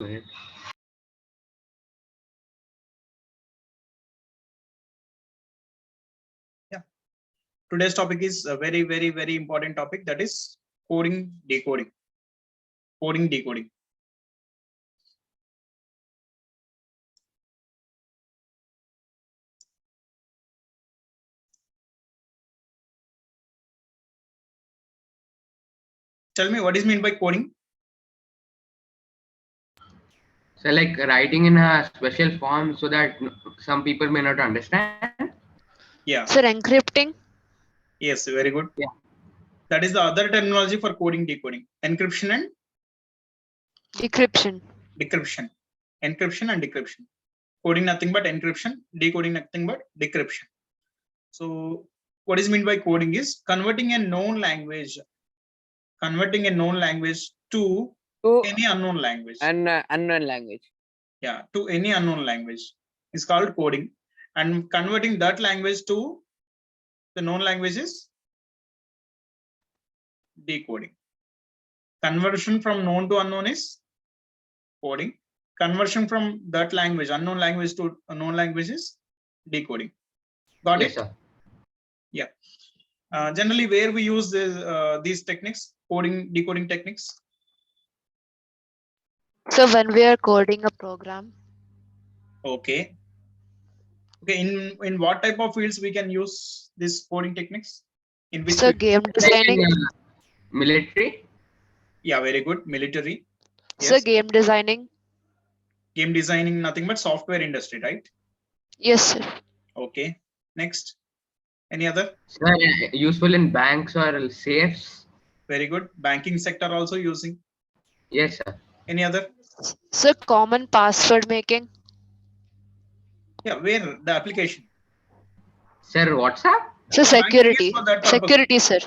ahead. Yeah. Today's topic is a very, very, very important topic, that is coding, decoding. Coding, decoding. Tell me, what is mean by coding? So like writing in a special form so that some people may not understand. Yeah. Sir, encrypting? Yes, very good. Yeah. That is the other terminology for coding, decoding. Encryption and Decryption. decryption. Encryption and decryption. Coding nothing but encryption, decoding nothing but decryption. So what is meant by coding is converting a known language to any unknown language. Unknown language. Yeah, to any unknown language is called coding, and converting that language to the known language is decoding. Conversion from known to unknown is coding. Conversion from that language, unknown language, to a known language is decoding. Got Yes, it? sir. Yeah. Generally, where we use these techniques, coding, decoding techniques? So when we are coding a program, Okay. Okay. In what type of fields we can use these coding techniques? In which so field? game designing, Military. Yeah, very good. Military. so Yes. game designing, Game designing, nothing but software industry, right? yes sir. Okay. Next. Any other? Sir, useful in banks or safes. Very good. Banking sector also using. Yes, sir. Any other? So common password making, Yeah, where the application? Sir, WhatsApp. so security, for that purpose. security sir.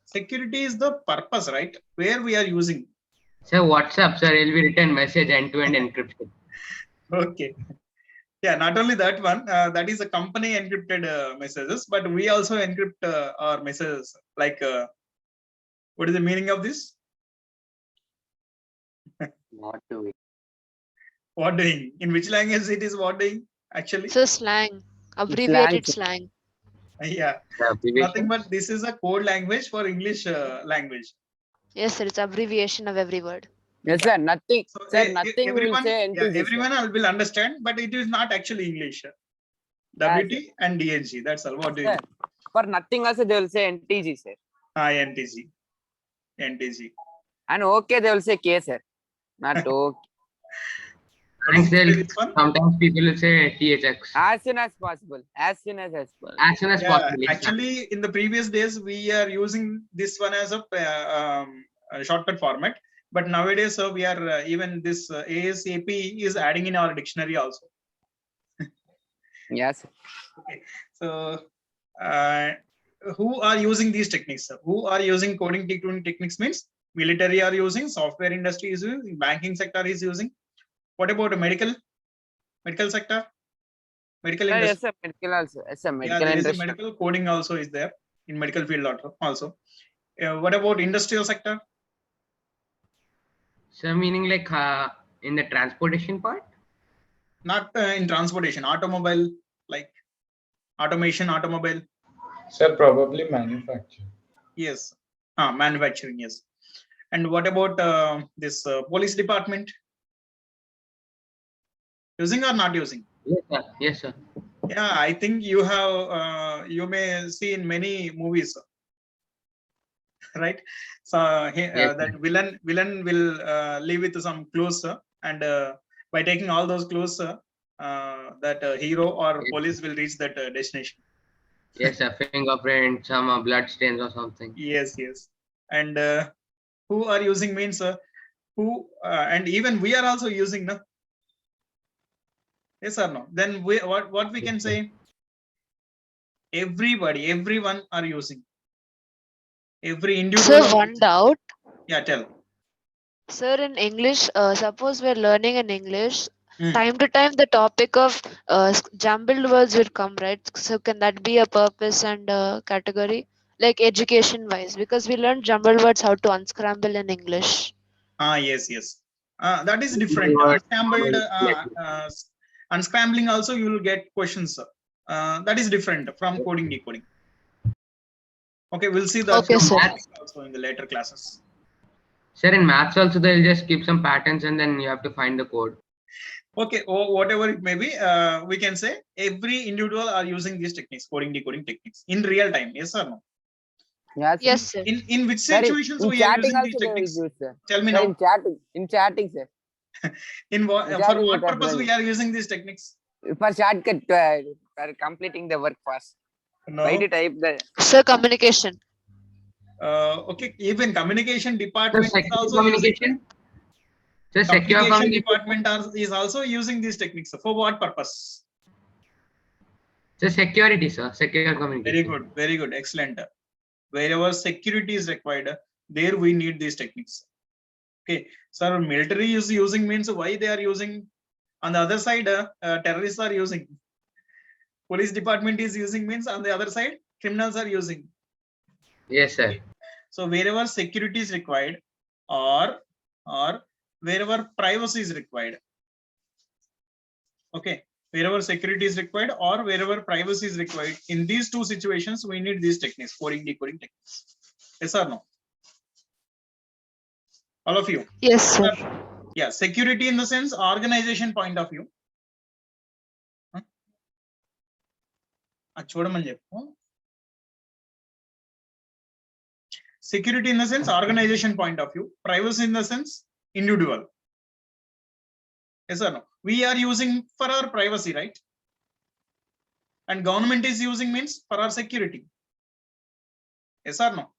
Security is the purpose, right? Where we are using. Sir, WhatsApp, sir, will be written message end-to-end encryption. Okay. Yeah, not only that one, that is a company encrypted messages, but we also encrypt our messages. Like, what is the meaning of this? Not doing. What doing? In which language it is what doing? Actually, So slang, abbreviated slang. yeah, The nothing abbreviations. but this is a code language for English language. Yes sir, it's abbreviation of every word. Yes, sir. Nothing. So Sir, nothing we will everyone, say yeah, NTG, sir. everyone will understand, but it is not actually English. WT and DNG. That's all. What do you? Sir, for nothing also they will say NTG, sir. NTG. NTG. And okay, they will say K, sir. Not okay. Thanks, What is sir. this one? Sometimes people will say THX. As soon as possible. As soon as possible. As soon as Yeah, possible. yes, sir. actually, in the previous days, we are using this one as a shortcut format. But nowadays, we are even this ASAP is adding in our dictionary also. Yes. Okay. So, who are using these techniques? Who are using coding decoding techniques? Means military are using, software industry is using, banking sector is using. What about the medical sector? Medical Sir, industry. yes, sir. Medical also. Yes, sir. Yeah, Medical there is a industry. medical coding also is there in medical field also. What about industrial sector? Sir, meaning like in the transportation part? Not in transportation, automobile, like automation, automobile. Sir, probably manufacturing. Yes. Manufacturing, yes. And what about this police department? Using or not using? Yes, sir. Yes, sir. Yeah, I think you have, you may see in many movies, right? So Yes, that villain will leave with some clues, and by taking all those clues, that hero or Yes. police will reach that destination. Yes, sir. Fingerprint, some blood stains or something. Yes, yes. And who are using means who, and even we are also using, no? Yes or no? Then what we can say? Everybody, everyone are using. Every individual. So one doubt, Yeah, tell. sir, in English, suppose we're learning in English, Hmm. time to time the topic of jumbled words will come, right? So can that be a purpose and category, like education wise? Because we learn jumbled words how to unscramble in English. Yes, yes. That is different. Word. Unscrambled, Yes. unscrambling also you will get questions. That is different from coding decoding. Okay, we'll see that Okay, sir. also in the later classes. Sir, in maths also they'll just keep some patterns and then you have to find the code. Okay, or whatever it may be, we can say every individual are using these techniques, coding decoding techniques in real time. Yes or no? Yes, sir. In which Sir, situations in we are chatting using these also they will techniques? use, sir. Tell me Sir, now. in chatting, sir. In what, in for chatting what it has purpose we done. are using these techniques? For shortcut, for completing the work fast. No. Why to type the? Sir, communication. Okay, even communication So department is secure also using. communication. So secure Communication communication. department is also using these techniques. For what purpose? So security, sir. Secure communication. Very good, excellent. Wherever security is required, there we need these techniques. Okay, so military is using means why they are using. On the other side, terrorists are using. Police department is using means on the other side, criminals are using. Yes, sir. So wherever security is required, or wherever privacy is required. Okay, wherever security is required or wherever privacy is required, in these two situations, we need these techniques, coding, decoding techniques. Yes or no? All of you? Yes, sir. Yeah, security in the sense organization point of view. Security in the sense organization point of view, privacy in the sense individual. Yes or no? We are using for our privacy, right? And government is using means for our security. Yes or no?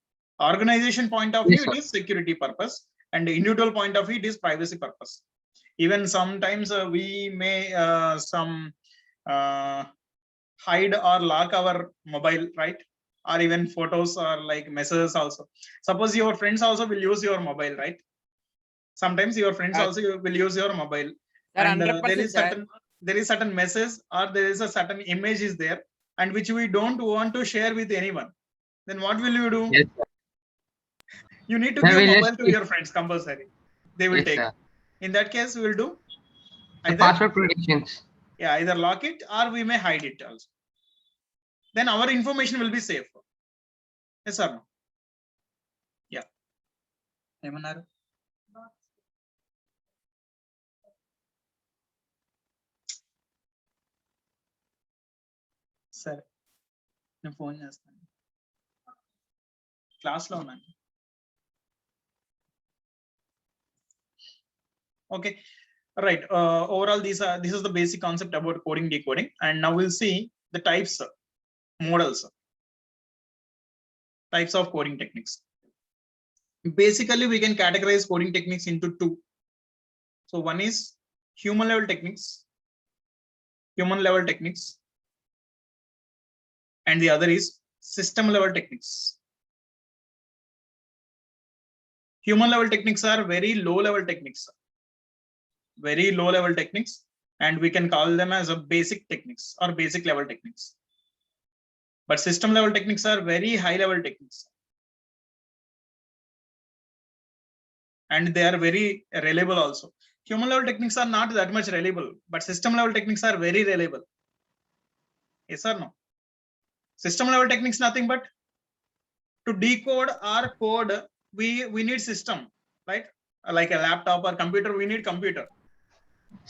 Organization point of view, Yes, it is security purpose, and the individual point of view, it is privacy purpose. Even sometimes we may hide or lock our mobile, right? Or even photos or like messages also. Suppose your friends also will use your mobile, right? Sometimes your friends also will use your mobile, and there is certain message or there is a certain image is there, and which we don't want to share with anyone. Then what will you do? Yes, sir. You need to Sir, give we'll mobile just to your friends compulsory. They will yes, take. sir. In that case, we will do The either password protections. either lock it or we may hide it also. Then our information will be safe. Yes or no? Yeah. ఏమన్నారు? సరే నేను phone చేస్తాను క్లాస్లో ఉన్నాను. Okay, right. Overall, this is the basic concept about coding decoding, and now we'll see the types, models, types of coding techniques. Basically, we can categorize coding techniques into two. So one is human level techniques, and the other is system level techniques. Human level techniques are very low level techniques, and we can call them as a basic techniques or basic level techniques. But system level techniques are very high level techniques, and they are very reliable also. Human level techniques are not that much reliable, but system level techniques are very reliable. Yes or no? System level techniques nothing but to decode or code, we need system, right? Like a laptop or computer, we need computer.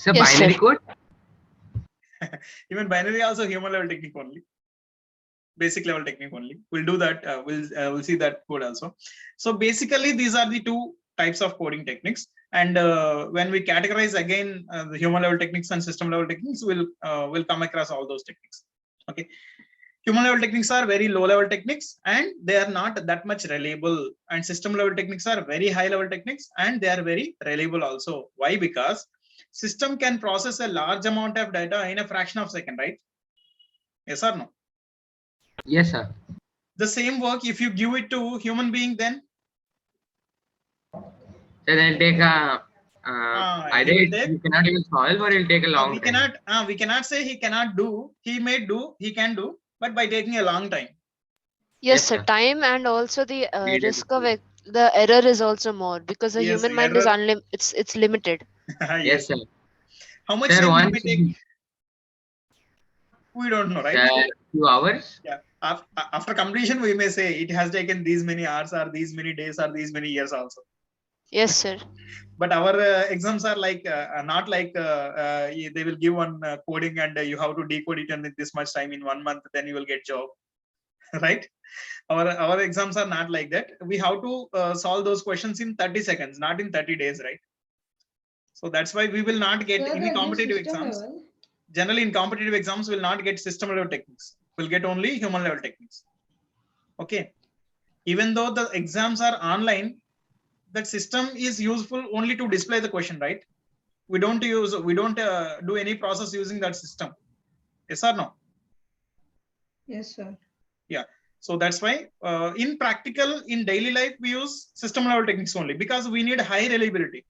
So Yes, binary sir. code. Even binary also human level technique only, basic level technique only. We'll do that. We'll see that code also. So basically, these are the two types of coding techniques. And when we categorize again the human level techniques and system level techniques, we'll come across all those techniques. Okay. Human level techniques are very low level techniques and they are not that much reliable, and system level techniques are very high level techniques and they are very reliable also. Why? Because system can process a large amount of data in a fraction of a second, right? Yes or no? Yes, sir. The same work, if you give it to human being, then So they'll take a either he will take, you cannot even solve or it'll take a long time. we cannot say he cannot do, he may do, he can do, but by taking a long time. Yes, Yes, sir. sir. Time and also the Needed. risk of the error is also more because the Yes, human mind is error. it's limited. Yes, sir. How much Sir, time it once, may take? We don't know, right? sir, 2 hours. Yeah. After completion, we may say it has taken these many hours, or these many days, or these many years also. Yes, sir. But our exams are like not like they will give one coding and you have to decode it in this much time in 1 month, then you will get job, right? Our exams are not like that. We have to solve those questions in 30 seconds, not in 30 days, right? So that's why we will not get any competitive exams. Generally, in competitive exams, will not get system level techniques. We'll get only human level techniques. Okay. Even though the exams are online, that system is useful only to display the question, right? We don't do any process using that system. Yes or no? Yes, sir. Yeah. So that's why in practical, in daily life, we use system level techniques only because we need high reliability.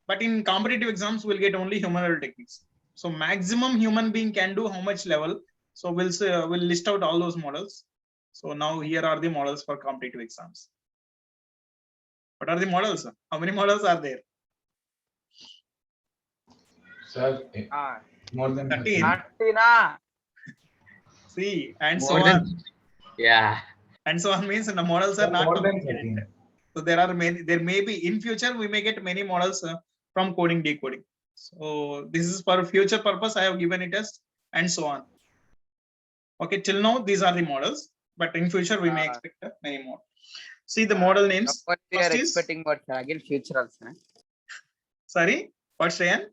But in competitive exams, we'll get only human level techniques. So maximum human being can do how much level. So we'll list out all those models. So now here are the models for competitive exams. What are the models? How many models are there? Sir, more than 13. 13. See, and so More on. than, yeah. And so on means the models are Sir, not more than completed. 13. So there are many. There may be in future we may get many models from coding decoding. So this is for future purpose. I have given it as and so on. Okay, till now these are the models, but in future we may expect many more. See the model names. What we are First is- expecting what, sir? Again, future also. Sorry, what's Ryan?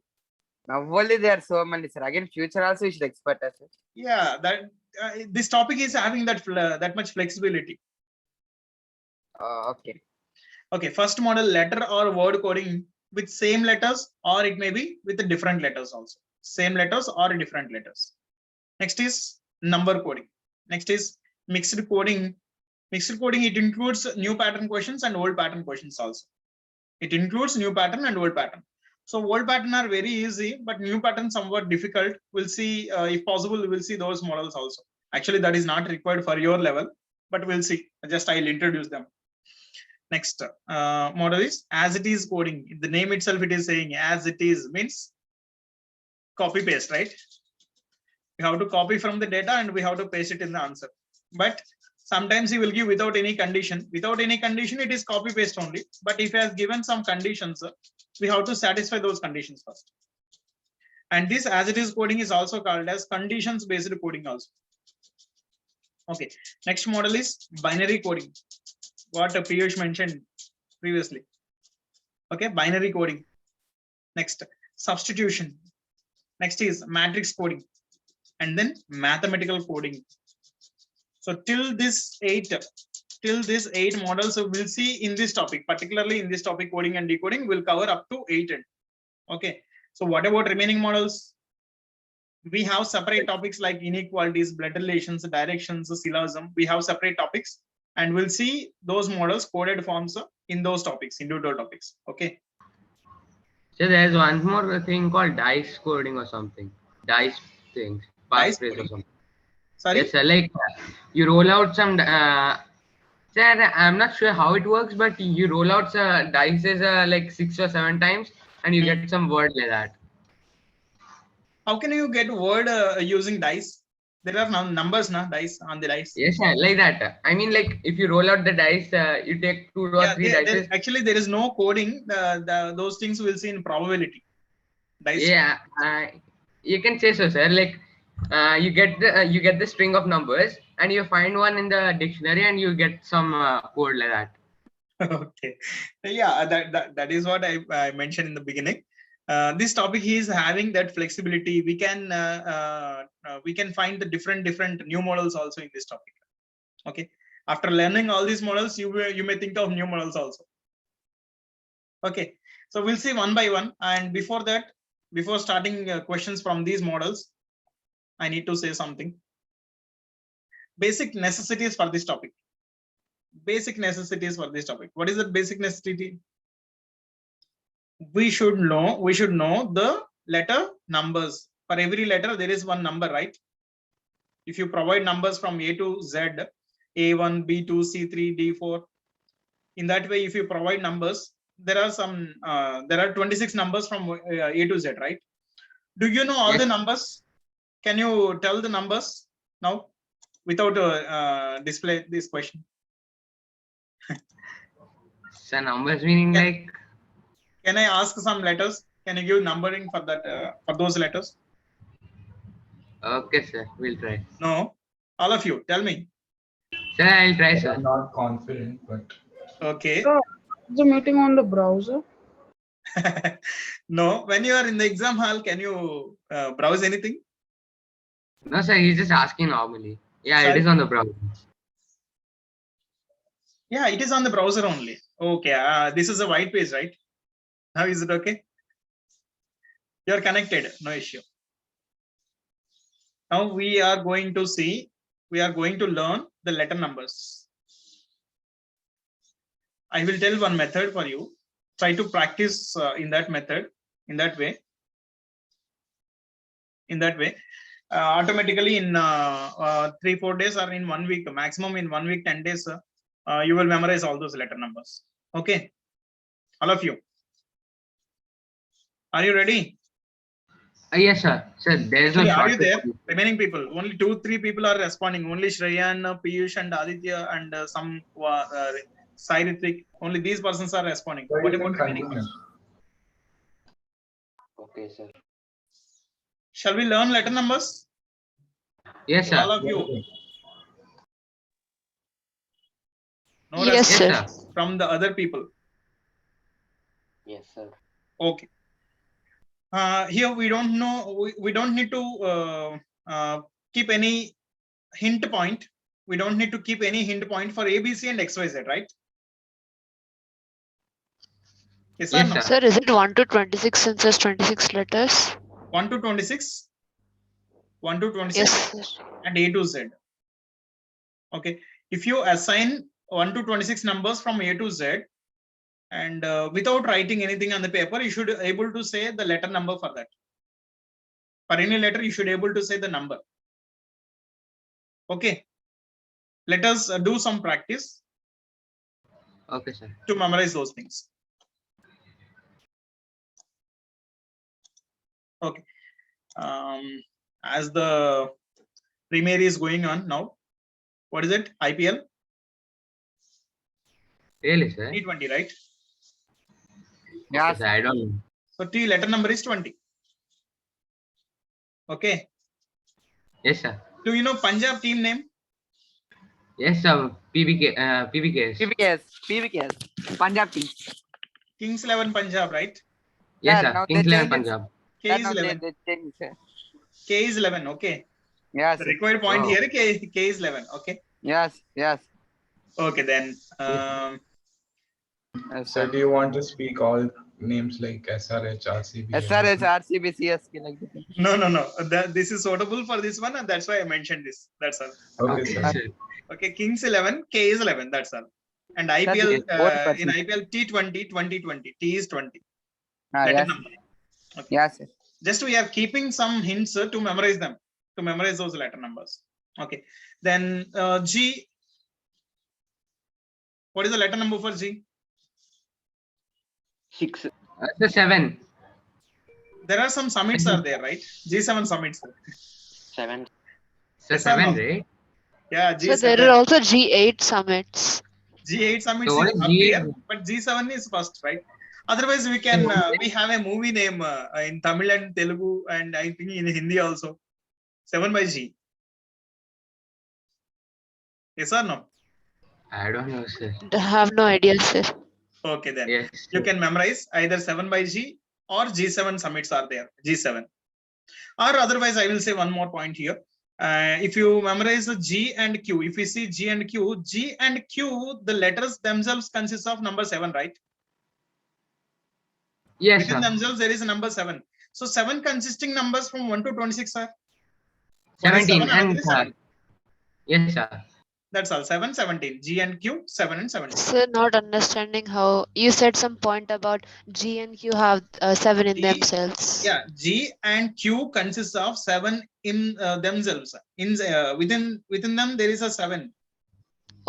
Now only there are so many, sir. Again, future also you should expect us. Sir. Yeah, that this topic is having that much flexibility. Okay. Okay, first model, letter or word coding with same letters, or it may be with the different letters also. Same letters or different letters. Next is number coding. Next is mixed coding. Mixed coding, it includes new pattern questions and old pattern questions also. It includes new pattern and old pattern. So old pattern are very easy, but new pattern somewhat difficult. We'll see, if possible, we'll see those models also. Actually, that is not required for your level, but we'll see. Just I'll introduce them. Next model is as it is coding. The name itself, it is saying as it is means copy paste, right? We have to copy from the data and we have to paste it in the answer. But sometimes he will give without any condition. Without any condition, it is copy paste only. But if he has given some conditions, we have to satisfy those conditions first. And this as it is coding is also called as conditions based coding also. Okay, next model is binary coding. What Piyush mentioned previously. Okay, binary coding. Next, substitution. Next is matrix coding. And then mathematical coding. So till this eight models we'll see in this topic, particularly in this topic, coding and decoding, will cover up to 8. Okay. So what about remaining models? We have separate topics like inequalities, blood relations, directions, syllogism. We have separate topics, and we'll see those models coded forms in those topics, individual topics. Okay. So there's one more thing called dice coding or something. Dice things. Dice Passphrase or coding? something. Sorry. Yes, sir. Like you roll out some. Sir, I'm not sure how it works, but you roll out dices like 6 or 7 times, and you get some word like that. How can you get word using dice? There are numbers, na dice on the dice. Yes, sir, like that. I mean, like if you roll out the dice, you take 2 or 3 dices. Actually, there is no coding. Those things we'll see in probability. Dice. Yeah, you can say so, sir. Like you get the string of numbers, and you find one in the dictionary, and you get some code like that. Okay. Yeah, that is what I mentioned in the beginning. This topic is having that flexibility. We can find the different new models also in this topic. Okay. After learning all these models, you may think of new models also. Okay. So we'll see one by one. And before that, before starting questions from these models, I need to say something. Basic necessities for this topic. Basic necessities for this topic. What is the basic necessity? We should know the letter numbers. For every letter, there is one number, right? If you provide numbers from A to Z, A1, B2, C3, D4, In that way, if you provide numbers, there are 26 numbers from A to Z, right? Do you know all Yes. the numbers? Can you tell the numbers now without display this question? So numbers meaning Yeah. like, Can I ask some letters? Can you give numbering for that for those letters? okay, sir, we'll try. No, all of you, tell me. Sir, I'll try, I'm sir. not confident, but Okay. So, the meeting on the browser. No, when you are in the exam hall, can you browse anything? No, sir, he's just asking normally. Yeah, Sorry? it is on the browser. Yeah, it is on the browser only. Okay, this is a white page, right? Now is it okay? You are connected, no issue. Now we are going to learn the letter numbers. I will tell one method for you. Try to practice in that method, in that way. Automatically in 3-4 days or in 1 week, maximum in 1 week, 10 days, you will memorize all those letter numbers. Okay, all of you. Are you ready? Yes, sir. Sir, there is no Actually, are you shortcut. there? Remaining people, only 2-3 people are responding. Only Shreyan, Piyush, and Aditya, and some Sai Ritik. Only these persons are responding. so What you can about remaining continue. persons? Okay, sir. Shall we learn letter numbers? Yes, All sir. of you. No Yes, Yes, sir. sir. from the other people. Yes, sir. Okay. Here we don't know. We don't need to keep any hint point. We don't need to keep any hint point for ABC and XYZ, right? Yes, or Yes, no? sir. Sir, is it 1 to 26 since there's 26 letters? 1 to 26, 1 to 26, Yes, sir. and A to Z. Okay. If you assign 1 to 26 numbers from A to Z, and without writing anything on the paper, you should able to say the letter number for that. For any letter, you should able to say the number. Okay. Let us do some practice Okay, sir. to memorize those things. Okay. As the Premier is going on now, what is it? IPL Really, sir? T20, right? Yes. Sir, I don't know. So T letter number is 20. Okay. Yes, sir. Do you know Punjab team name? Yes, sir. PBKs. PBKS. Punjab team. Kings 11 Punjab, right? Yes, Yeah, sir. now Kings they 11 change it. Punjab. K Sir, is now 11. they change, sir. K is 11. Okay. Yes, The sir. required point Oh. here K is 11. Okay. Yes, yes. Okay then. Yes, So sir. do you want to speak all names like SRH, RCB? SRH, RCB, CSK, like that. No. This is suitable for this one, and that's why I mentioned this. That's all. Okay, Okay, sir. sir. Okay. Kings 11, K is 11. That's all. And IPL yes, both in persons. IPL T20, 2020, T is 20. Ah, Letter yes. number. Okay. Yes, sir. Just we are keeping some hints to memorize them, to memorize those letter numbers. Okay. Then G. What is the letter number for G? 6. Sir, 7. There are some summits are there, right? G7 summits. 7. Sir, Yes or 7, no? right? Yeah, So G7. there are also G8 summits. G8 summits So what is is up G8? here, but G7 is first, right? Otherwise, we can we have a movie name in Tamil and Telugu, and I think in Hindi also. 7 by G. Yes or no? I don't know, sir. I have no idea, sir. Okay, then Yes. you can memorize either 7 by G or G7 summits are there. G7. Or otherwise, I will say one more point here. If you memorize the G and Q, if you see G and Q, the letters themselves consist of number 7, right? Yes, Within sir. themselves, there is a number 7. So 7 consisting numbers from 1 to 26 are? One is 17 7, another and is 7. yes, sir. That's all. 7, 17. G and Q, 7 and 17. Sir, not understanding how you said some point about G and Q have 7 in G- themselves. Yeah, G and Q consists of 7 in themselves. In within them, there is a 7.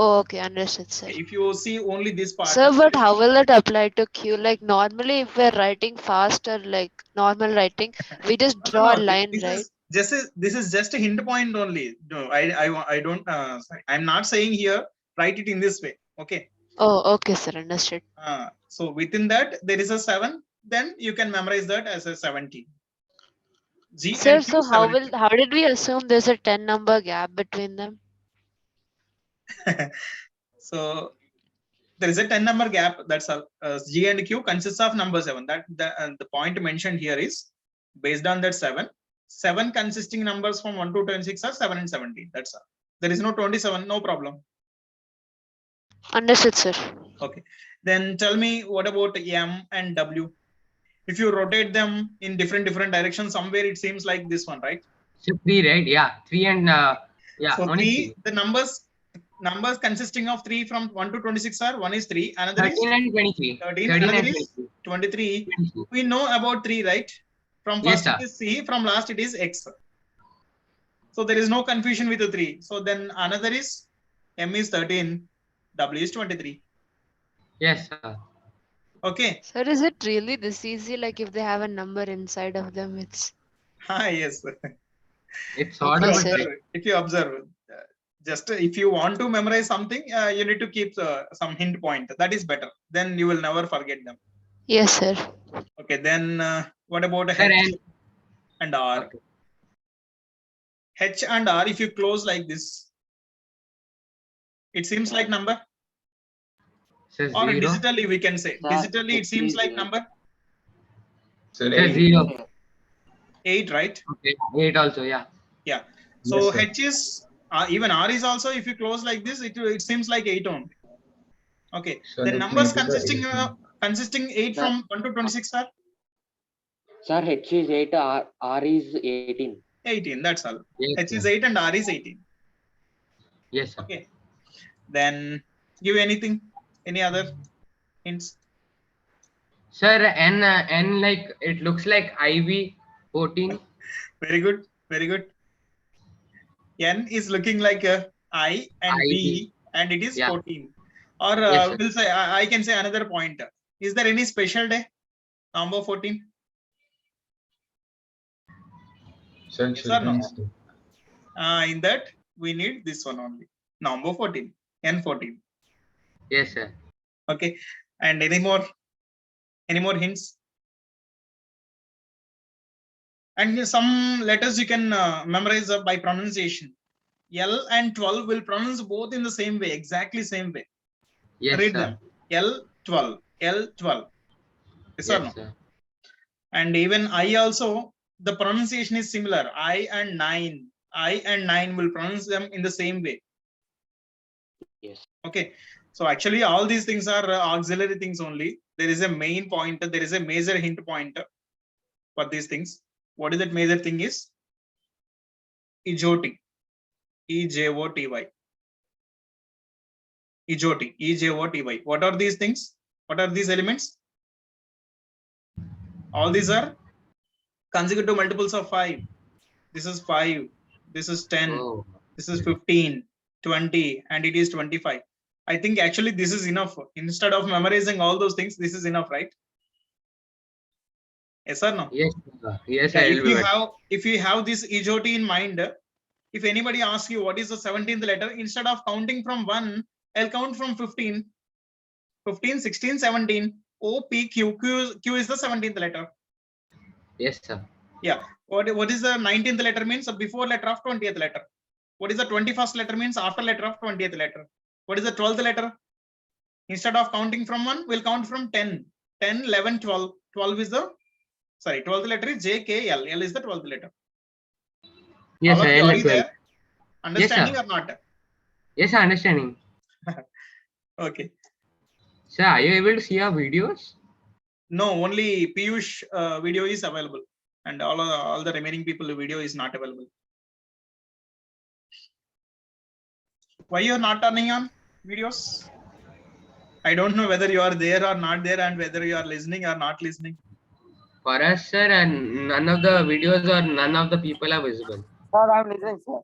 Oh, okay, understood, sir. If you see only this part, Sir, but how will it apply to Q? Like normally, if we're writing faster, like normal writing, we just draw a no, line, this right? is this is just a hint point only. No, I don't. Sorry, I'm not saying here. Write it in this way. Okay. Oh, okay, sir, understood. So within that there is a 7. Then you can memorize that as a 17. G Sir, and Q so 17. how did we assume there's a 10 number gap between them? So there is a 10 number gap. That's all. G and Q consists of number 7. That the point mentioned here is based on that 7. 7 consisting numbers from 1 to 26 are 7 and 17. That's all. There is no 27. No problem. Understood, sir. Okay. Then tell me what about M and W? If you rotate them in different directions, somewhere it seems like this one, right? So 3, right? Yeah, 3 and yeah, So only 3, the numbers consisting of 3 from 1 to 26 are, one is 3, another 13 is and 23. 13, 13 another and is 23. 23. We know about 3, right? From Yes, first sir. it is C, from last it is X. So there is no confusion with the 3. So then another is M is 13, W is 23. Yes, sir. Okay. Sir, is it really this easy? Like if they have a number inside of them, it's Yes. It's sort of a sir. trick. If you observe, just if you want to memorize something, you need to keep some hint point. That is better. Then you will never forget them. Yes, sir. Okay. Then what about Sir, H and R? Okay. H and R, if you close like this, it seems like number. Sir, Or 0. digitally we can say. Sir, Digitally it H seems is like 8. number So Sir, 0. 8, right? Okay. 8 also, yeah. Yeah. So Yes, sir. H is even R is also, if you close like this, it seems like 8 only. Okay. So The that numbers means it's a consisting 8 Sir. from 1 to 26 are Sir, H is 8, R is 18. 18. That's all. Yes, H is sir. 8 and R is 18. Yes, sir. Okay. Then give anything, any other hints? Sir, N like it looks like IV 14. Very good. Very good. N is looking like a I and B, and it is Yeah. 14. Or Yes, sir. we'll say, I can say another point. Is there any special day? Number 14? Sir, Yes or no? children's day. In that, we need this one only. Number 14. N14. Yes, sir. Okay. And any more hints? And some letters you can memorize by pronunciation. L and 12 will pronounce both in the same way, exactly same way. Yes, Read sir. them. L12, L12. Yes or no? Yes, sir. And even I also, the pronunciation is similar. I and 9 will pronounce them in the same way. Yes. Okay. So actually all these things are auxiliary things only. There is a main point. There is a major hint point for these things. What is that major thing is? EJOT. EJOTY. EJOT. EJOTY. What are these things? What are these elements? All these are consecutive multiples of 5. This is 5. This is 10. Oh. This is 15, 20, and it is 25. I think actually this is enough. Instead of memorizing all those things, this is enough, right? Yes or no? Yes, sir. Yes, Yeah, I will be better. if you have this EJOT in mind, if anybody asks you what is the 17th letter, instead of counting from 1, I'll count from 15. 15, 16, 17. O, P, Q. Q is the 17th letter. Yes, sir. Yeah. What is the 19th letter means? Before letter of 20th letter. What is the 21st letter means? After letter of 20th letter. What is the 12th letter? Instead of counting from 1, we'll count from 10. 10, 11, 12. 12 is the, 12th letter is J, K, L. L is the 12th letter. Yes, All sir. of you, L are you 12. there? Understanding sir. or not? Yes, sir. Understanding. Okay. Sir, are you able to see our videos? No, only Piyush video is available. And all the remaining people video is not available. Why you are not turning on videos? I don't know whether you are there or not there, and whether you are listening or not listening. For us, sir, and none of the videos or none of the people are visible. Sir, I'm listening, sir.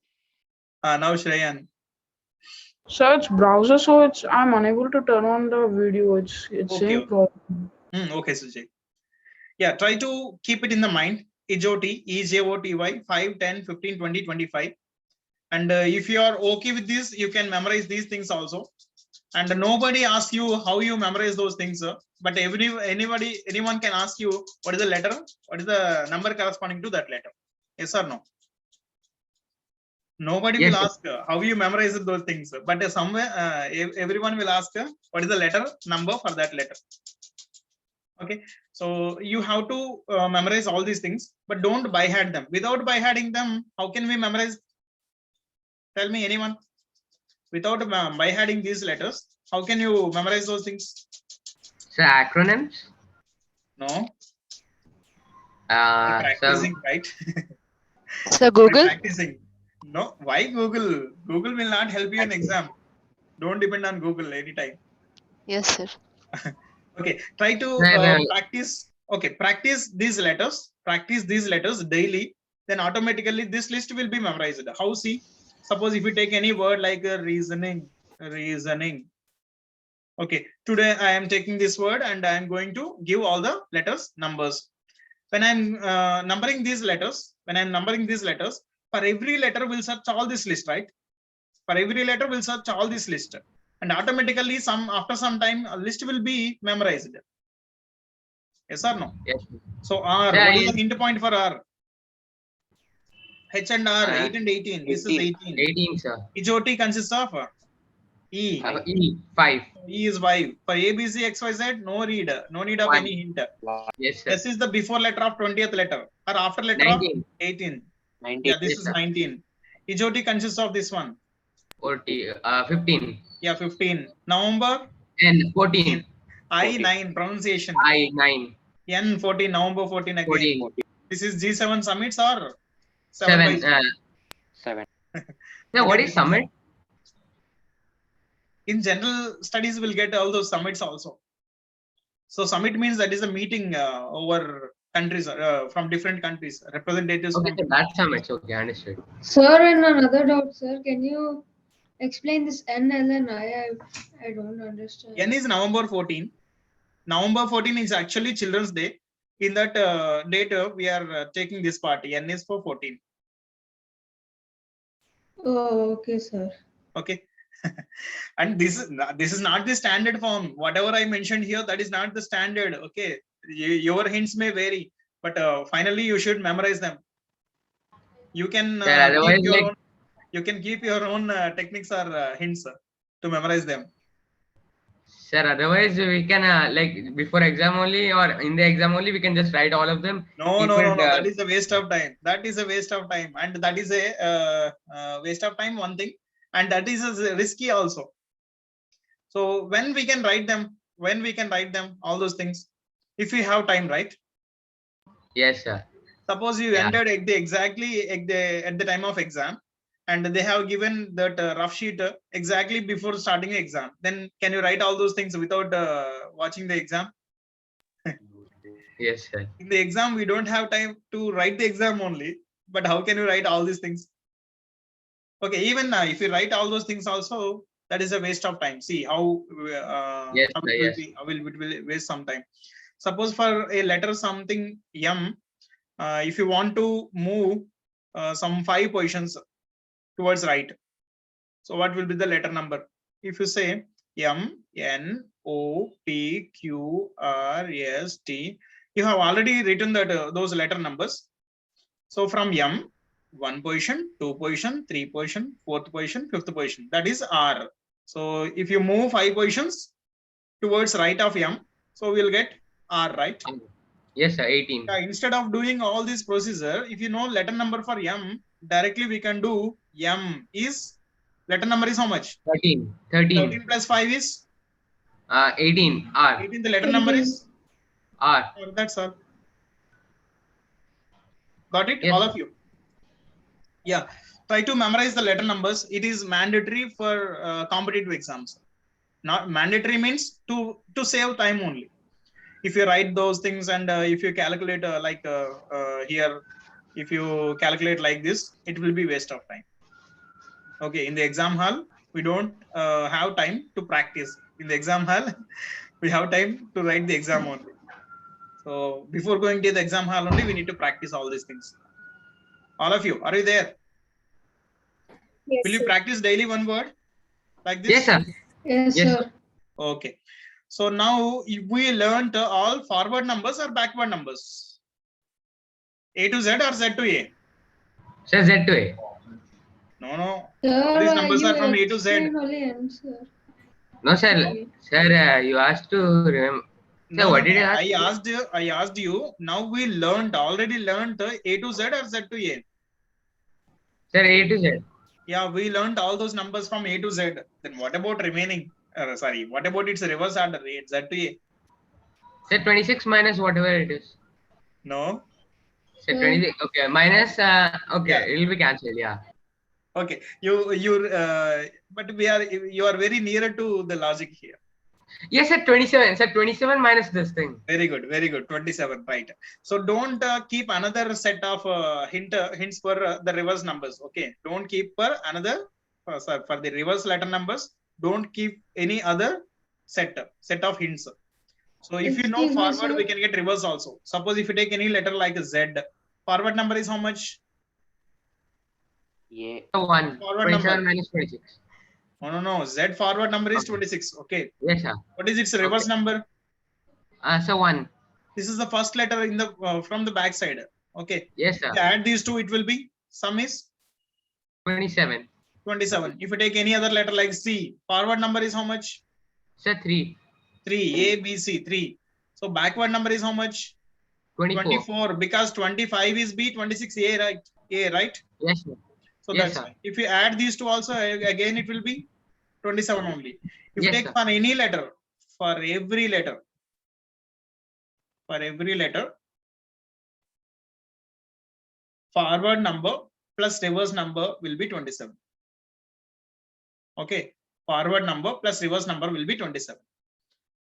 Now Shreyan. Search browser, so I'm unable to turn on the video. It's Okay, saying okay. problem. Okay, Sujay. Yeah, try to keep it in the mind. EJOTY 5, 10, 15, 20, 25. And if you are okay with this, you can memorize these things also. And nobody asks you how you memorize those things, but anyone can ask you what is the letter, what is the number corresponding to that letter. Yes or no? Nobody Yes, will sir. ask how you memorize those things, but somewhere everyone will ask what is the letter number for that letter. Okay, so you have to memorize all these things, but don't by heart them. Without by hearting them, how can we memorize? Tell me, anyone. Without by hearting these letters, how can you memorize those things? So acronyms. No, So practicing, right? So By Google. practicing. No, why Google? Google will not help you in exam. Don't depend on Google anytime. Yes, sir. Okay, try to practice. Okay, practice these letters. Practice these letters daily. Then automatically this list will be memorized. How? See, suppose if you take any word like reasoning. Okay, today I am taking this word and I am going to give all the letters numbers. When I'm numbering these letters, for every letter will search all this list, right? For every letter will search all this list, and automatically after some time a list will be memorized. Yes or no? yes. So R, Sir, what is the hint point for R? H and R, 8 and 18. This is 18. 18, sir. EJOT consists of E. E 5. E is 5. For A, B, C, X, Y, Z, no read. No need of 1. any hint. Yes, sir. S is the before letter of 20th letter or after letter 19. of 18. 19. Yeah, this Yes, is sir. 19. EJOT consists of this one. 40, 15. Yeah, 15. November And 14. I 9 pronunciation. I 9. N 14. November 14 again. 14. This is G7 summits or 7. 7. Sir, what is summit? In general studies, we'll get all those summits also. So summit means that is a meeting over countries from different countries, representatives. Okay, From so that's summit. Okay, understood. Sir, and another doubt, sir. Can you explain this N, L, and I don't understand. N is November 14. November 14 is actually Children's Day. In that date, we are taking this party. N is for 14. Oh, okay, sir. Okay. And this is not the standard form. Whatever I mentioned here, that is not the standard. Okay, your hints may vary, but finally you should memorize them. You can keep your own techniques or hints to memorize them. Sir, otherwise we can like before exam only or in the exam only we can just write all of them. No. That is a waste of time. That is a waste of time, and that is a waste of time. One thing, and that is risky also. So when we can write them, all those things, if we have time, right? Yes, sir. Suppose you entered at the time of exam, and they have given that rough sheet exactly before starting the exam. Then can you write all those things without watching the exam? Yes, sir. In the exam, we don't have time to write the exam only. But how can you write all these things? Okay, even if you write all those things also, that is a waste of time. See how it will waste some time. Suppose for a letter something M, if you want to move some 5 positions towards right, so what will be the letter number? If you say M, N, O, P, Q, R, S, T, you have already written that those letter numbers. So from M, 1 position, 2 position, 3 position, 4th position, 5th position, that is R. So if you move 5 positions towards right of M, so we'll get R, right? Yes, sir. 18. Instead of doing all this procedure, if you know letter number for M, directly we can do M is, letter number is how much? 13. 13 plus 5 is? 18. R. 18, the letter number is? R. That's all. Got it? Yes. All of you? Yeah. Try to memorize the letter numbers. It is mandatory for competitive exams. Not mandatory means to save time only. If you write those things and if you calculate here, if you calculate like this, it will be waste of time. Okay, in the exam hall, we don't have time to practice in the exam hall. We have time to write the exam only. So before going to the exam hall only, we need to practice all these things. All of you, are you there? Yes, Will you sir. practice daily one word like this? Yes, sir. Yes, Yes, sir. Okay. So now we learned all forward numbers or backward numbers? A to Z or Z to A? Sir, Z to A. No, no. Sir, All these numbers you are from A to Z. explain only answer. No, sir. Sorry. Sir, you asked to remember. Sir, No, what no, did no. you ask? I asked you. Now we already learned A to Z or Z to A. Sir, A to Z. Yeah, we learned all those numbers from A to Z. Then what about remaining? Sorry, what about its reverse order? Z to A? Sir, 26 minus whatever it is. No. Sir, 26. Okay, minus. Okay, Yeah. it will be cancelled. Yeah. Okay. But you are very nearer to the logic here. Yes, sir. 27. Sir, 27 minus this thing. Very good. 27, right? So don't keep another set of hints for the reverse numbers. Okay, don't keep for another for the reverse letter numbers. Don't keep any other set of hints. So if you know Excuse me, forward, sir. we can get reverse also. Suppose if you take any letter like Z, forward number is how much? Yeah. 1. Forward 27 number. minus 26. No. Z forward number is 26. Okay. Yes, sir. What is its reverse number? So 1. This is the first letter in the from the back side. Okay. Yes, sir. If you add these two, it will be sum is 27. 27. If you take any other letter like C, forward number is how much? Sir, 3. 3. A, B, C, 3. So backward number is how much? 24. 24. Because 25 is B, 26 A, right? A, right? Yes, sir. So Yes, that's sir. why. If you add these two also, again it will be 27 only. If you Yes, take sir. for any letter, for every letter, forward number plus reverse number will be 27. Okay, forward number plus reverse number will be 27.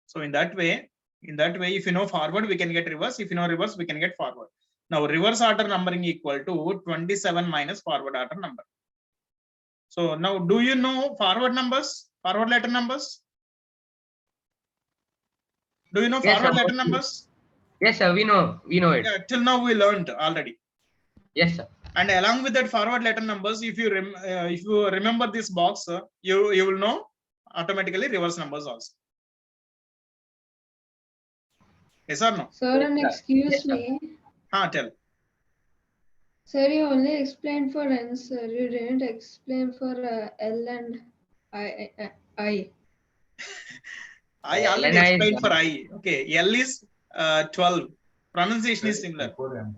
So in that way, if you know forward, we can get reverse. If you know reverse, we can get forward. Now reverse order numbering equal to 27 minus forward order number. So now, do you know forward numbers, forward letter numbers? Do you know Yes, forward sir. letter numbers? Yes, sir. We know it. Yeah, till now we learned already. Yes, sir. And along with that forward letter numbers, if you remember this box, you will know automatically reverse numbers also. Yes or no? Sir, and Yes, excuse sir. me. Tell. Sir, you only explained for N, sir. You didn't explain for L and I. I L already and I is explained for done. I. Okay, L is 12. Pronunciation is similar. Before M.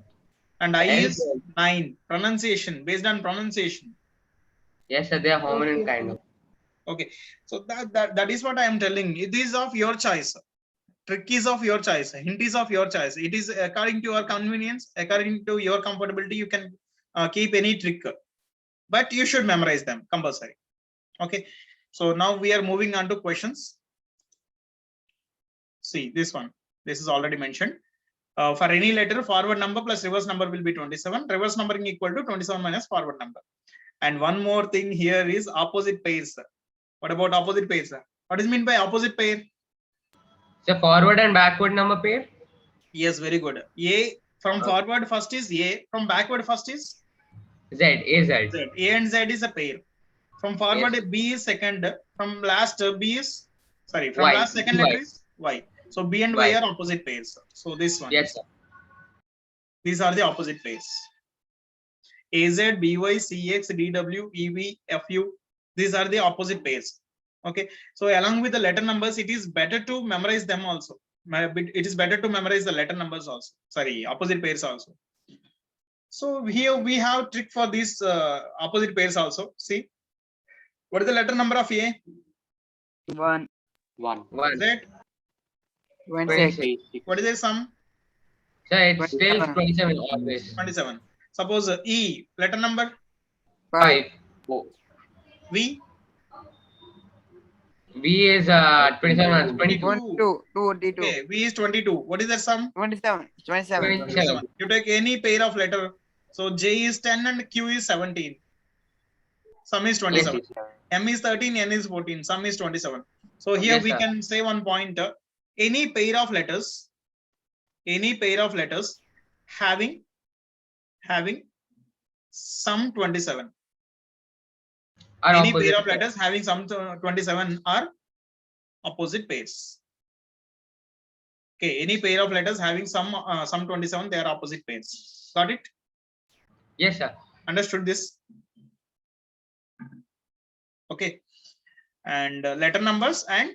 And I L is 9. Pronunciation, based on pronunciation. Yes, sir. They are hominin Okay, kind of. Okay, so that is what I am telling. It is of your choice. Trick is of your choice. Hint is of your choice. It is according to your convenience, according to your comfortability. You can keep any trick, but you should memorize them compulsory. Okay, so now we are moving on to questions. See this one. This is already mentioned. For any letter, forward number plus reverse number will be 27. Reverse numbering equal to 27 minus forward number. And one more thing here is opposite pairs. What about opposite pairs? What is meant by opposite pair? So forward and backward number pair? Yes, very good. A from forward first is A, from backward first is Z, A, Z. Z. A and Z is a pair. From forward Yes. B is second. From last B is from Y. last second Y. letter is Y. So B and Y Y. are opposite pairs. So this one. Yes, sir. These are the opposite pairs. AZ, BY, CX, DW, EV, FU. These are the opposite pairs. Okay. So along with the letter numbers, it is better to memorize them also. It is better to memorize the letter numbers also. Sorry, opposite pairs also. So here we have trick for these opposite pairs also. See, what is the letter number of A? 1. 1. Z. 26. What is the sum? Sir, it's still 27. 27 always. 27. Suppose E, letter number 5. V. V is 27. 22. 22. Okay, V is 22. What is the sum? 27. 27. 27. You take any pair of letter. So J is 10 and Q is 17. Sum is 27. M is 13, N is 14, sum is 27. So here Yes, we sir. can say one pointer. Any pair of letters having sum 27. Are Any opposite pair of pairs. letters having sum 27 are opposite pairs. Okay, any pair of letters having sum 27, they are opposite pairs. Got it? Yes, sir. Understood this? Okay. And letter numbers and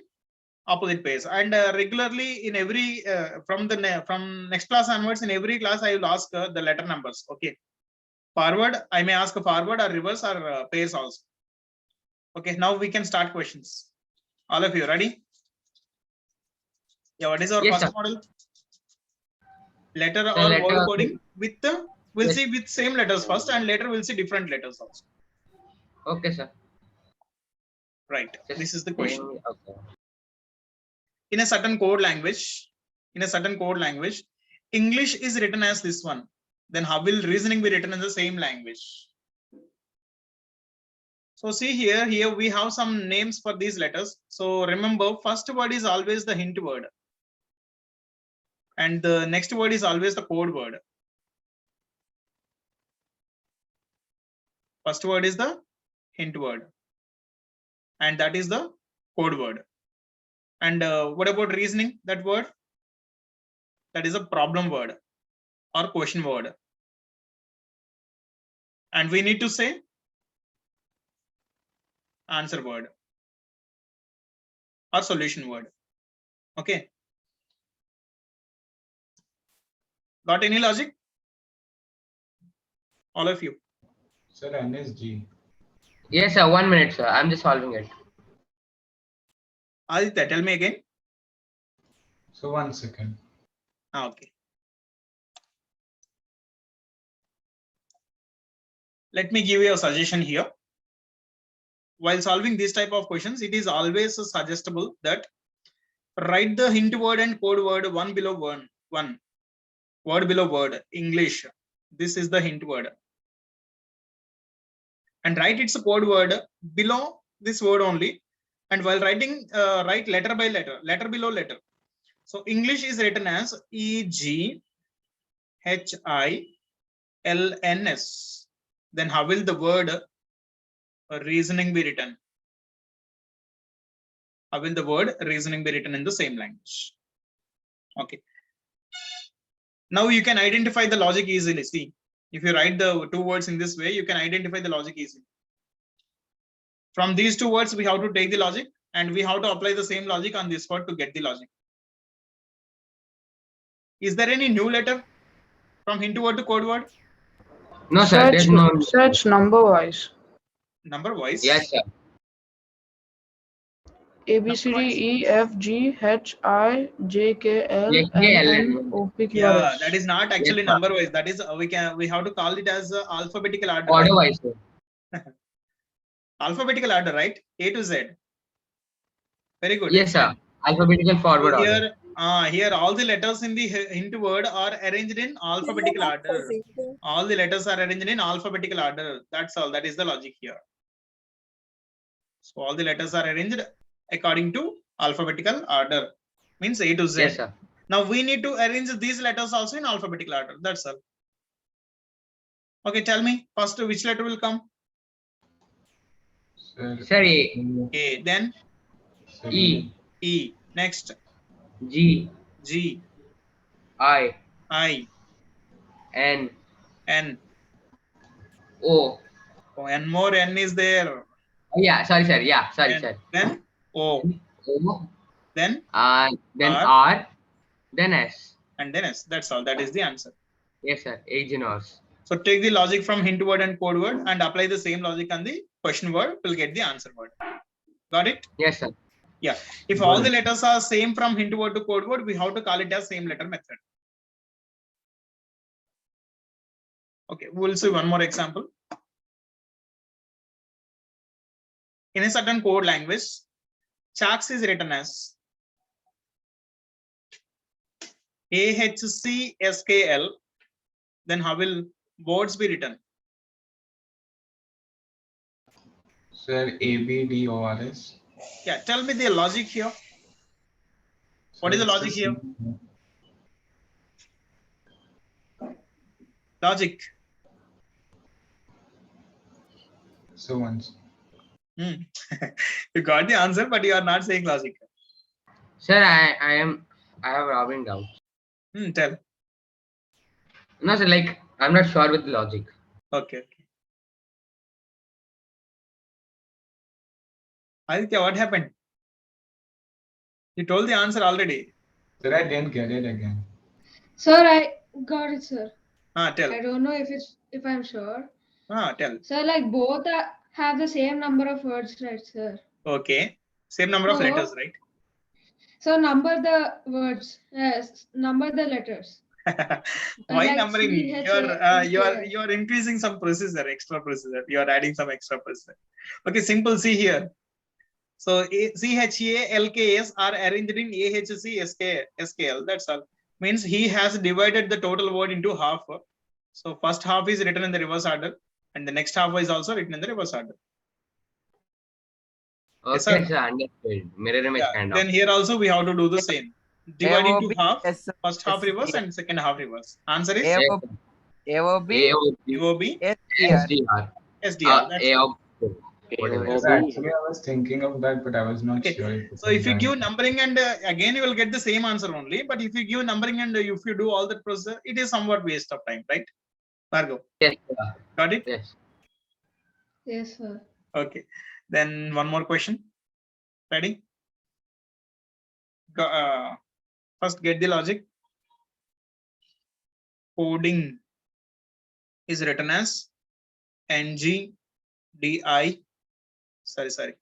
opposite pairs. And regularly in every from next class onwards, in every class I will ask the letter numbers. Okay. Forward, I may ask forward or reverse or pairs also. Okay. Now we can start questions. All of you ready? Yeah. What is our Yes, first sir. model? Letter The or letter- word coding with the. We'll Yes. see with same letters first, and later we'll see different letters also. Okay, sir. Right. Just This is the question. saying- Okay. In a certain code language, English is written as this one. Then how will reasoning be written in the same language? So see here we have some names for these letters. So remember, first word is always the hint word. And the next word is always the code word. First word is the hint word. And that is the code word. And what about reasoning? That word? That is a problem word or question word. And we need to say answer word or solution word. Okay. Got any logic? All of you. Sir, N is G. Yes, sir. 1 minute, sir. I'm just solving it. Aditya, tell me again. So 1 second. Okay. Let me give you a suggestion here. While solving this type of questions, it is always suggestible that write the hint word and code word one below one, word below word, English. This is the hint word. And write its code word below this word only. And while writing, write letter by letter, letter below letter. So English is written as EGHILNS. Then how will the word reasoning be written? How will the word reasoning be written in the same language? Okay. Now you can identify the logic easily. See, if you write the two words in this way, you can identify the logic easily. From these two words, we have to take the logic and we have to apply the same logic on this word to get the logic. Is there any new letter from hint word to code word? No, sir. There's no. Search number wise. Number wise? Yes, sir. A B C D E F G H I J K L J, K, L, M M. N O P Q R Yeah, S. that is not actually Yes, sir. number wise. That is we have to call it as alphabetical order. Order Right? wise, sir. Alphabetical order, right? A to Z. Very good. Yes, sir. Alphabetical forward So order. here all the letters in the hint word are arranged in alphabetical order. All the letters are arranged in alphabetical order. That's all. That is the logic here. So all the letters are arranged according to alphabetical order. Means A to Z. Yes, sir. Now we need to arrange these letters also in alphabetical order. That's all. Okay, tell me first which letter will come? Sir, Sir, A, A. Then sir, E, E. Next G, G. I, I. N, N. O. Oh, and more N is there. Oh, yeah, sorry, sir. Yeah, sorry, N. sir. Then O. O, Then then R. R, then S. and then S. That's all. That is the answer. Yes, sir. Agenors. So take the logic from hint word and code word and apply the same logic on the question word. We'll get the answer word. Got it? Yes, sir. Yeah. If all the letters are same from hint word to code word, we have to call it as same letter method. Okay, we'll see one more example. In a certain code language, Chax is written as AHCSKL. Then how will words be written? Sir, ABDORS. Yeah, tell me the logic here. What is the Sir, it's logic here? same. Logic. So once. You got the answer, but you are not saying logic. Sir, I have robbing doubts. Tell. No, sir, like I'm not sure with the logic. Okay. Aditya, what happened? You told the answer already. Sir, I didn't get it again. Sir, I got it, sir. Tell. I don't know if I'm sure. Tell. Sir, like both have the same number of words, right, sir? Okay. Same number of So- letters, right? So number the words. Yes, number the letters. Why Like numbering? CHA, You're increasing some processor, extra processor. You are adding some extra processor. Okay, simple. See here. So CHA, are arranged in AHC, SKL. That's all. Means he has divided the total word into half. So first half is written in the reverse order, and the next half is also written in the reverse order. Okay, Yes, sir. sir, understood. Mirror image kind of. Then here also we have to do the same. Divide into AOB, half. yes, First half reverse SDR. and second half reverse. Answer is AOB, AOB, AOB, SDR. SDR. SDR. That's A of whatever. Sir, actually, I was thinking of that, but I was not Okay. sure. So if you give numbering and again you will get the same answer only. But if you give numbering and if you do all that process, it is somewhat waste of time, right? Bhargav, Yes, sir. got it? Yes. Yes, sir. Okay. Then one more question. Ready? First, get the logic. Coding is written as NGDI. Sorry. Sir,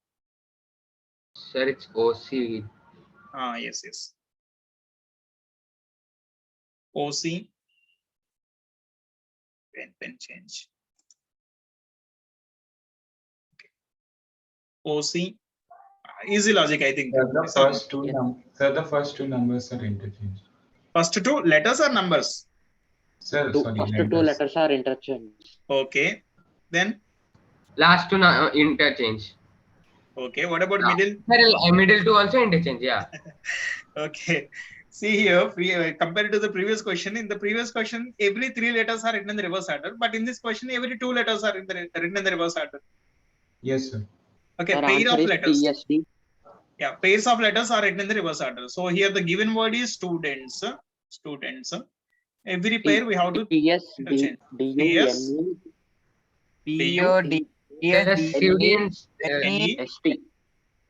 it's OC. Yes. OC. Pen change. Okay. OC. Easy logic, I think. Sir, the first two numbers are interchanged. First two letters or numbers? Sir, First two letters are interchanged. Okay. Then, Last two interchange. okay. What about Yeah. middle? Sir, middle two also interchange. Yeah. Okay. See here, compared to the previous question, in the previous question, every three letters are written in the reverse order. But in this question, every two letters are written in the reverse order. Yes, sir. Okay. Our Pair answer of is letters. TSD. Yeah. Pairs of letters are written in the reverse order. So here the given word is students. Every pair we have to interchange. TSD, POD, Sir, students. NE. ST.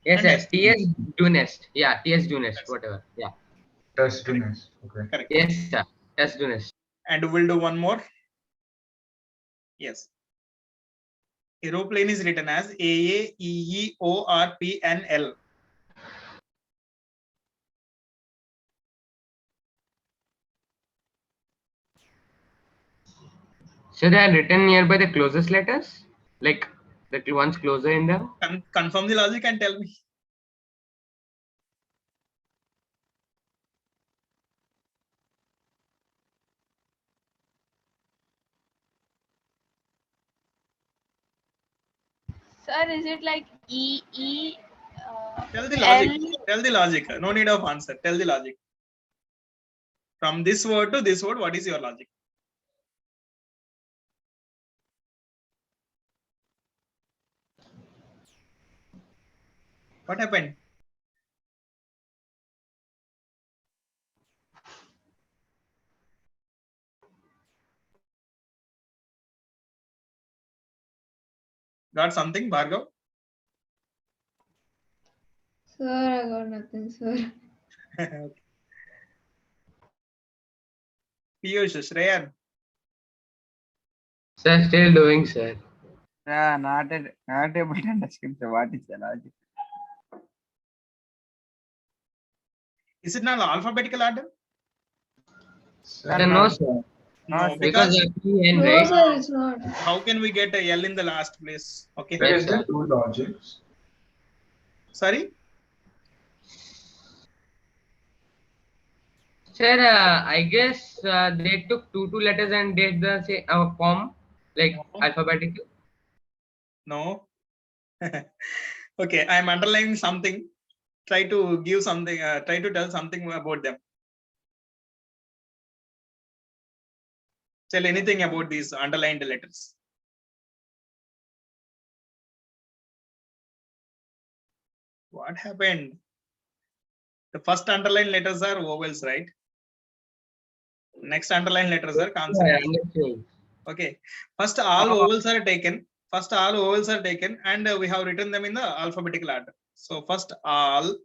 Yes, And sir. TS do nest. Yeah, TS do nest. Whatever. Yeah. Trustiness. Okay. Correct. Yes, sir. TS do nest. And we'll do one more. Yes. Aeroplane is written as AAEEORPNL. So they are written nearby the closest letters, like the ones closer in them. Confirm the logic and tell me. Sir, is it like Tell the logic. L? Tell the logic. No need of answer. Tell the logic. From this word to this word, what is your logic? What happened? Got something, Bhargav? Sir, I got nothing, sir. Piyush, Shreyan. Sir, still doing, sir. Not able to understand. So what is the logic? Is it not alphabetical order? Sir, no, sir. No, Because because P N, No, right? sir, it's not. how can we get a L in the last place? Okay. There Yes, is sir. the two logics. Sorry? Sir, I guess they took two letters and did the say form like No. alphabetical. No. Okay, I am underlining something. Try to give something. Try to tell something about them. Tell anything about these underlined letters. What happened? The first underlined letters are vowels, right? Next underlined letters are Yeah, consonants. understood. Okay. First, all vowels are taken. And we have written them in the alphabetical order. So first, all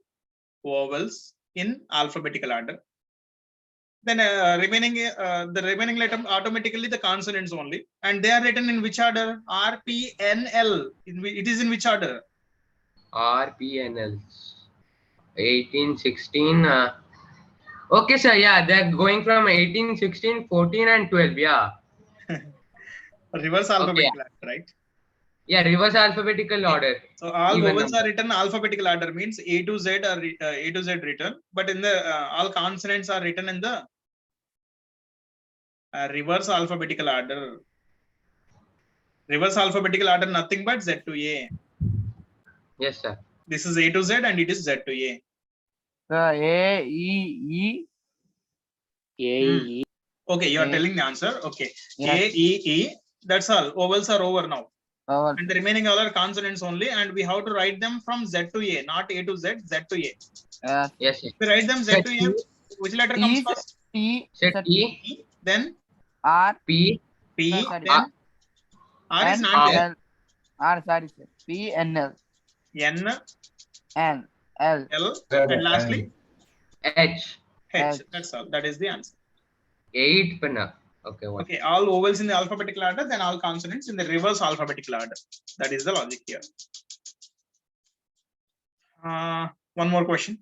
vowels in alphabetical order. Then the remaining letter automatically the consonants only, and they are written in which order? R, P, N, L. It is in which order? RPNL 18, 16. Okay, sir. Yeah, they're going from 18, 16, 14, and 12. Yeah. Reverse alphabetical order, right? Yeah, reverse alphabetical order. So all Even vowels number. are written alphabetical order, means A to Z are A to Z written, but in the all consonants are written in the reverse alphabetical order. Reverse alphabetical order, nothing but Z to A. Yes, sir. This is A to Z and it is Z to A. A, E, A, E. Okay, you are A. telling the answer. Okay. Yes. A, E, E. That's all. Vowels are over now. vowel. And the remaining all are consonants only. And we have to write them from Z to A, not A to Z, Z to A. Yes. Yes, yes. If we write them Z Set to A, E, which letter T comes is first? T, set E, E, then R, P, P, sorry. then R is N, not there. L, R, sorry, sir. P, N, L, N, N, L, L, and lastly H. H. H. That's all. That is the answer. 8 pinna. Okay, what? Okay, all vowels in the alphabetical order, then all consonants in the reverse alphabetical order. That is the logic here. One more question.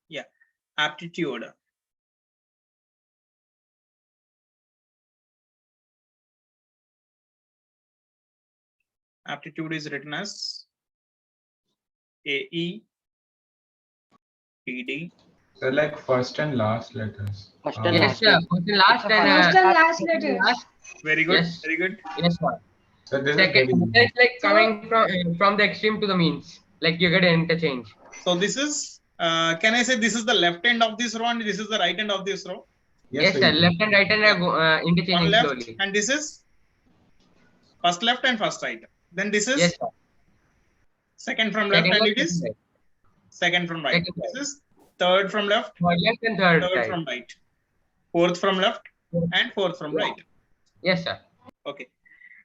Yeah, aptitude. Aptitude is written as AE, PD. So like first and last letters. First and Yes, last. sir. First and last First and First and last second and letters. last. Very good. Yes. Very good. Yes, sir. So this is Second, very it's like So- coming from the extreme to the means. Like you get an interchange. So this is, can I say this is the left end of this row and this is the right end of this row? Yes, so sir. you Left and right hand are One interchanging left slowly. and this is first left and first right. Then this is Yes, sir. second from left Second and left, it is second right. second from right. Second This right. is third from left, Third left and third third right. from right, fourth from left, Fourth. and fourth from Yeah. right. Yes, sir. Okay.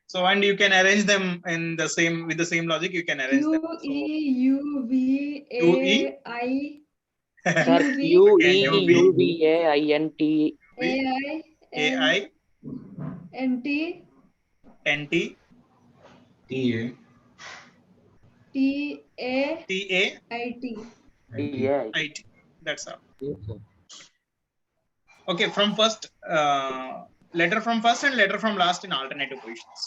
So and you can arrange them in the same with the same logic. You can arrange them. Q E U V Q, E. A I Sir, U V U, Okay, E, UV. U, V, A, I, N, T. A I A I N T N T TA. T A T A I T. T, A. I T. That's all. Yes, sir. Okay, from first letter from first and letter from last in alternative positions.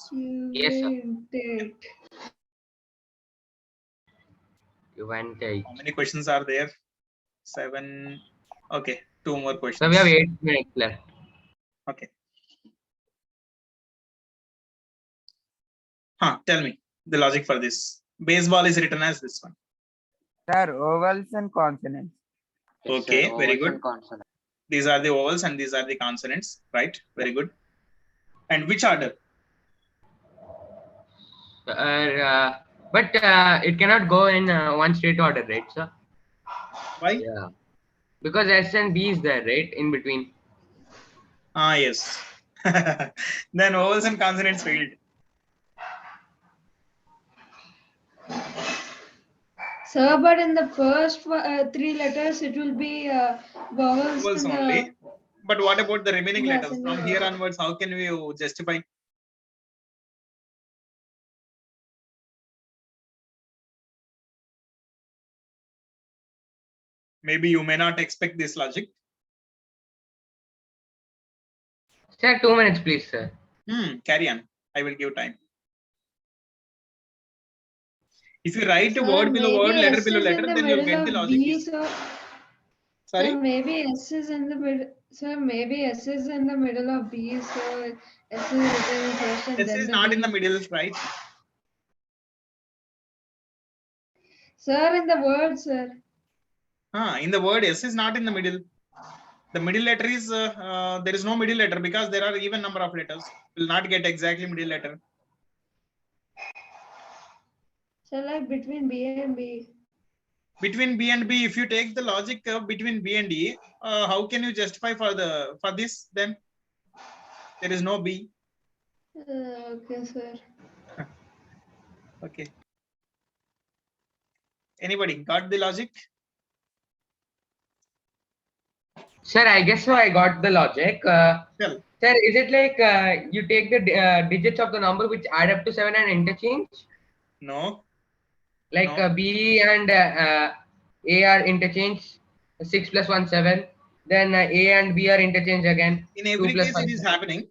Yes, sir. Intent. You went 8. How many questions are there? 7. Okay, 2 more questions. So we have 8 minutes left. Okay. Tell me the logic for this. Baseball is written as this one. Sir, vowels and consonants. Yes, sir, Okay, very vowels good. and consonants. These are the vowels and these are the consonants, right? Very good. And which order? But it cannot go in one straight order, right, sir? Why? Yeah. Because S and B is there, right? In between. Yes. Then vowels and consonants failed. Sir, but in the first 3 letters, it will be vowels. Vowels in the- only. But what about the remaining Yes, letters? in From the- here onwards, how can we justify? Maybe you may not expect this logic. Sir, 2 minutes, please, sir. Carry on. I will give time. If you write a Sir, word below word, maybe letter S below is in letter, the then you middle get the of logic. B, Easy. sir. Sorry. So maybe S is in the middle. So maybe S is in the middle of B. So S is written first and S then is the not in B. the middle, right? Sir, in the word, sir. In the word S is not in the middle. The middle letter is there is no middle letter because there are even number of letters. Will not get exactly middle letter. So like between B and B. Between B and B, if you take the logic between B and D, how can you justify for this then? There is no B. Okay, sir. Okay. Anybody got the logic? Sir, I guess so. I got the logic. Well, Sir, is it like you take the digits of the number which add up to 7 and interchange? no. Like No. B and A are interchange, 6 plus 1, 7. Then A and B are interchange again, In 2 every plus case, 5. it is happening.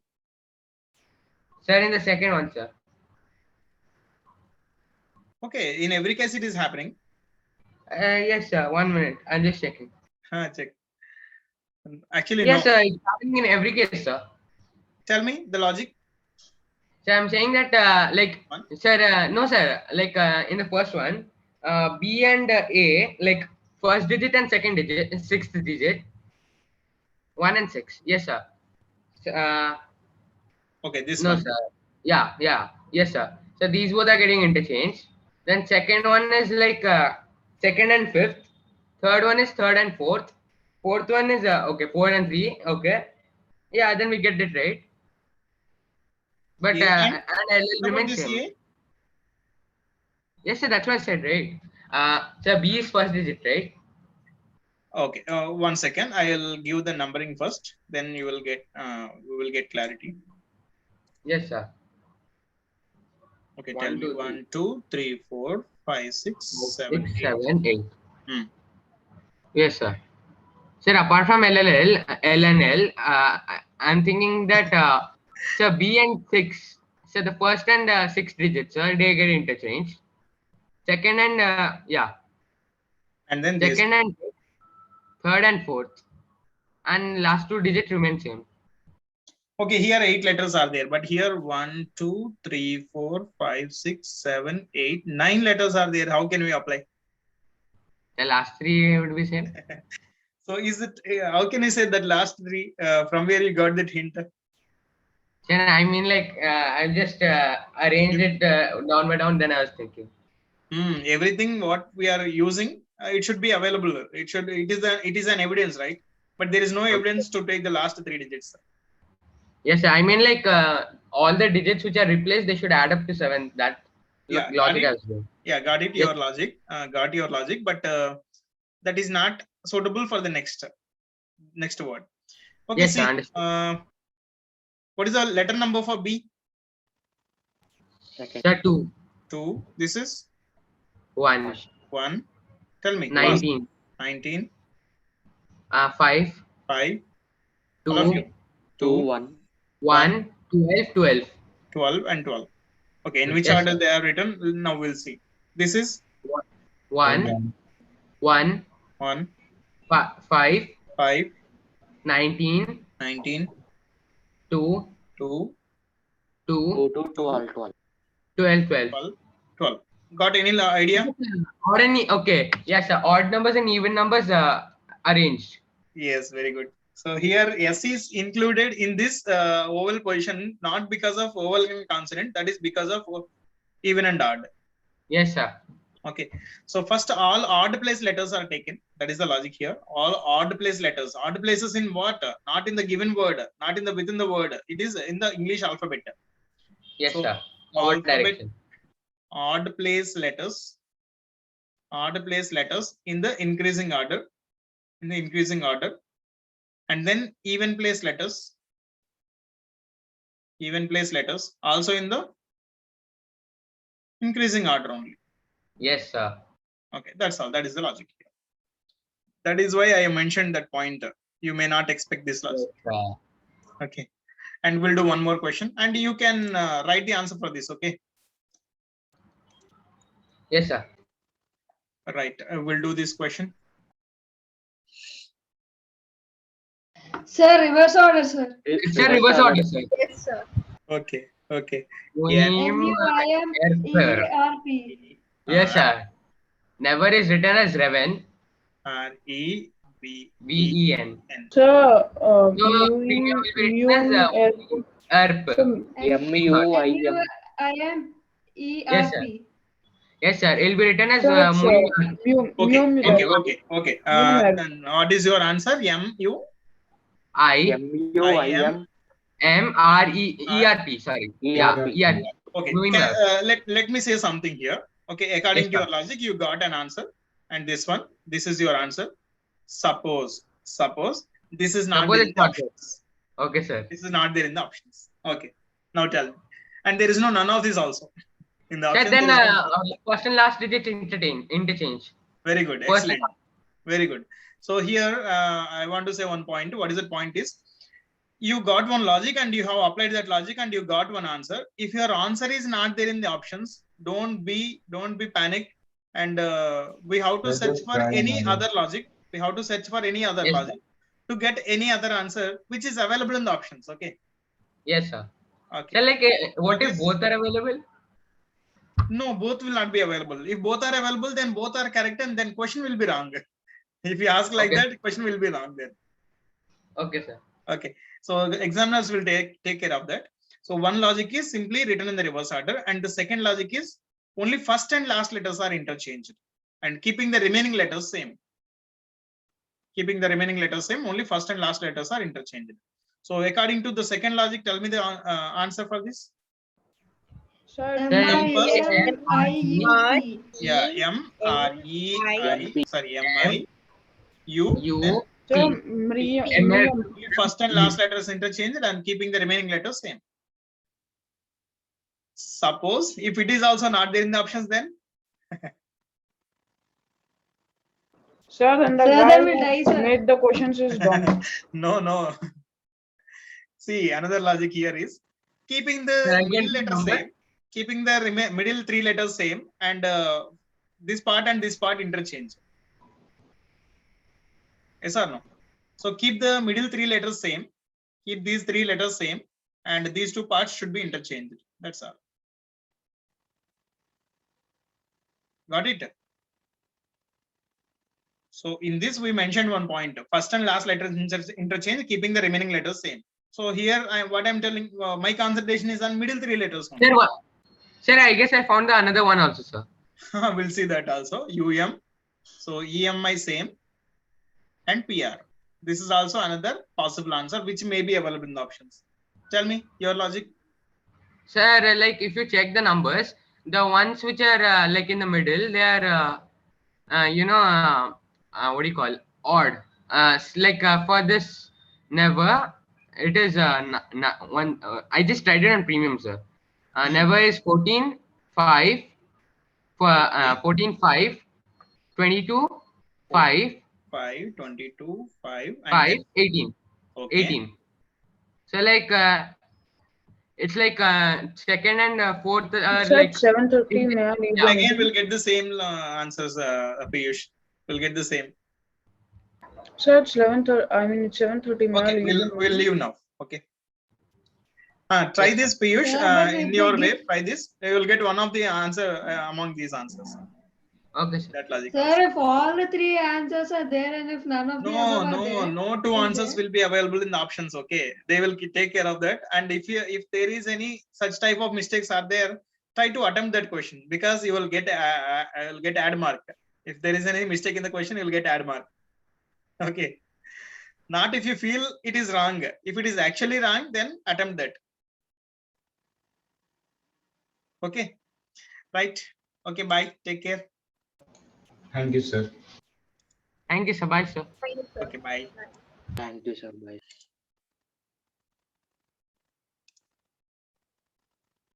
Sir, in the second one, sir. Okay. In every case, it is happening. Yes, sir. 1 minute. I'm just checking. Check. Actually, Yes, no. sir. It's happening in every case, sir. Tell me the logic. So I'm saying that, sir, no, sir. Like in the first one, B and A, like first digit and second digit, sixth digit, 1 and 6. Yes, sir. Okay, this No, one. sir. Yeah. Yes, sir. So these both are getting interchanged. Then second one is like second and fifth. Third one is third and fourth. Fourth one is okay, 4 and 3. Okay. Yeah, then we get it right. But A and L how about remains this same. A? Yes, sir. That's what I said, right? So B is first digit, right? Okay. 1 second. I'll give the numbering first. Then you will get. We will get clarity. Yes, sir. Okay. 1, Tell me. 2, 3, 1, 2, 3, 4, 5, 6, 7, 6, 8. 7, 8. Hmm. Yes, sir. Sir, apart from LLL, L and L, I'm thinking that sir, B and 6. So the first and sixth digits, sir, they get interchanged. Second and And then this. second and third and fourth, and last two digits remain same. Okay, here 8 letters are there, but here 1, 2, 3, 4, 5, 6, 7, 8, 9 letters are there. How can we apply? The last three would be same. So is it? How can you say that last 3? From where you got that hint? Sir, I mean, like I just arranged it down by down. Then I was thinking. Everything what we are using, it should be available. It is an evidence, right? But there is no evidence to take the last 3 digits. Yes, sir. I mean, like all the digits which are replaced, they should add up to 7. That Yeah, logic as well. Yeah, got it. Yes. Your logic. Got your logic, but that is not suitable for the next word. Okay, Yes, see. I understand. What is the letter number for B? Second. Sir, 2. 2. This is 1. 1. Tell me. 19. 19. 5. 5. 2. All of you. 2, 2. 1. 1. 12. 12. 12 and 12. Okay, in which Yes, order sir. they are written? Now we'll see. This is 1. 1. 1. 5. 5. 19. 19. 2. 2. 2. 2 to 12, 12. 12. 12. 12. 12. Got any idea? Or any, okay. Yes, sir. Odd numbers and even numbers arranged. Yes, very good. So here S is included in this oval position, not because of oval and consonant, that is because of even and odd. Yes, sir. Okay. So first all odd place letters are taken. That is the logic here. All odd place letters. Odd places in what? Not in the given word, not in the within the word. It is in the English alphabet. Yes, So, sir. Forward alphabet, direction. odd place letters in the increasing order. And then even place letters also in the increasing order only. Yes, sir. Okay, that's all. That is the logic here. That is why I mentioned that point. You may not expect this logic. Yes, Okay, and we'll do one more question, and you can write the answer for this. Okay. yes, sir. Right. We'll do this question. Sir, reverse order, sir. It's a reverse order, sir. Yes, sir. Okay. Okay. Yeah. MUIMERP. Yes, sir. Never is written as Reven. REVEN. VEN. Sir, So premium will be written as ERP. MUIM. Yes, sir. Yes, sir. It will be written as Sir, it's, Muim. Okay. And what is your answer? MU? MUIM. ERP. Sorry. Yeah, ERP. Okay. Muim. Let me say something here. Okay. According Yes, to your sir. logic, you got an answer, and this is your answer. Suppose this is not Suppose there in it's the not options. Okay, sir. This is not there in the options. Okay. Now tell me. And there is no none of this also in the Sir, options. then there is no- first and last digit interchange. Very good. First- Excellent. Very good. So here I want to say one point. What is the point is you got one logic and you have applied that logic and you got one answer. If your answer is not there in the options, don't be panicked. And we have to Let's search just for try any another. other logic. We have to search for any other Yes, sir. logic to get any other answer which is available in the options. Okay. Yes, sir. Okay. So, like, what if both are available? No, both will not be available. If both are available, then both are correct, and then question will be wrong. If you ask like Okay. that, question will be wrong then. Okay, sir. Okay. So the examiners will take care of that. So one logic is simply written in the reverse order, and the second logic is only first and last letters are interchanged, and keeping the remaining letters same. Keeping the remaining letters same, only first and last letters are interchanged. So according to the second logic, tell me the answer for this. Sir, MIMIUP. Yeah, MIU. Then sir, first and last letters interchanged and keeping the remaining letters same. Suppose if it is also not there in the options, then sir, then the Sir, guy then we die, who sir. made the questions is done. no. See, another logic here is keeping the Again, middle letter number. same, keeping the middle three letters same, and this part and this part interchange. Yes or no? So keep the middle three letters same, keep these three letters same, and these two parts should be interchanged. That's all. Got it? So in this we mentioned one point: first and last letters interchange, keeping the remaining letters same. So here what I'm telling, my concentration is on middle three letters only. Sir, sir, I guess I found the another one also, sir. We'll see that also. UM. So EMI same, and PR. This is also another possible answer which may be available in the options. Tell me your logic. Sir, like if you check the numbers, the ones which are like in the middle, they are, what do you call, odd. Like for this never, it is one. I just tried it on premium, sir. Never is 14, 5, for 14, 5, 22, 5, 5, 22, 5, and 5, then, 18. okay. 18. So like it's like second and fourth are Sir, like 7:30, may I leave the Again, meeting? we'll get the same answers, Piyush. We'll get the same. Sir, it's 11:30. I mean, it's 7:30. May I Okay, leave the we'll meeting? leave now. Okay. Try Yes, this, Piyush, Yeah, but in if your we way. give- Try this. You will get one of the answer among these answers. okay, sir. That logic. Sir, if all the three answers are there and if none of the above are there, No two answers will be available in the options. Okay, they will take care of that. And if there is any such type of mistakes are there, try to attempt that question, because you will get add mark. If there is any mistake in the question, you will get add mark. Okay. Not if you feel it is wrong. If it is actually wrong, then attempt that. Okay. Right. Okay. Bye. Take care. Thank you, sir. Thank you, sir. Bye, sir. Okay. Bye. Thank you, sir. Bye.